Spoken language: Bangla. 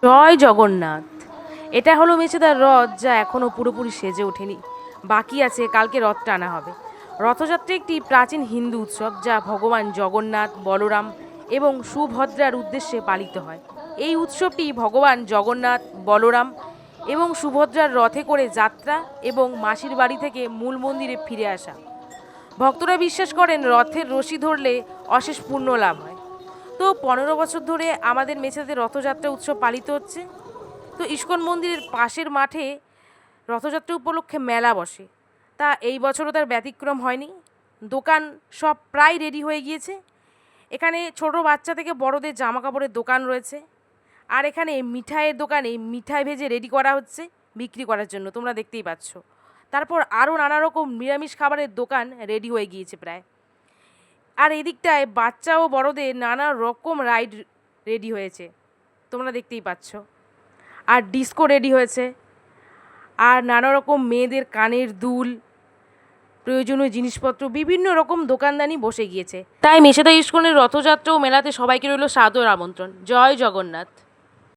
জয় জগন্নাথ। এটা হলো মেছেদার রথ, যা এখনও পুরোপুরি সেজে ওঠেনি। বাকি আছে, কালকে রথ টানা হবে। রথযাত্রা একটি প্রাচীন হিন্দু উৎসব, যা ভগবান জগন্নাথ, বলরাম এবং সুভদ্রার উদ্দেশ্যে পালিত হয়। এই উৎসবটি ভগবান জগন্নাথ, বলরাম এবং সুভদ্রার রথে করে যাত্রা এবং মাসির বাড়ি থেকে মূল মন্দিরে ফিরে আসা। ভক্তরা বিশ্বাস করেন রথের রশি ধরলে অশেষ পুণ্য লাভ হয়। তো 15 বছর ধরে আমাদের মেছেতে রথযাত্রা উৎসব পালিত হচ্ছে। তো ইস্কন মন্দিরের পাশের মাঠে রথযাত্রা উপলক্ষে মেলা বসে। তা এই বছরও তার ব্যতিক্রম হয়নি। দোকান সব প্রায় রেডি হয়ে গিয়েছে। এখানে ছোট বাচ্চা থেকে বড়দের জামা কাপড়ের দোকান রয়েছে। আর এখানে মিঠাইয়ের দোকানে মিঠাই ভেজে রেডি করা হচ্ছে বিক্রি করার জন্য, তোমরা দেখতেই পাচ্ছ। তারপর আরও নানা রকম নিরামিষ খাবারের দোকান রেডি হয়ে গিয়েছে প্রায়। আর এদিকটায় বাচ্চা ও বড়দের নানা রকম রাইড রেডি হয়েছে, তোমরা দেখতেই পাচ্ছ। আর ডিস্কো রেডি হয়েছে। আর নানা রকম মেয়েদের কানের দুল, প্রয়োজনীয় জিনিসপত্র, বিভিন্ন রকম দোকানদানি বসে গিয়েছে। তাই মেছেদা ইস্কনের রথযাত্রা ও মেলাতে সবাইকে রইল সাদর আমন্ত্রণ। জয় জগন্নাথ।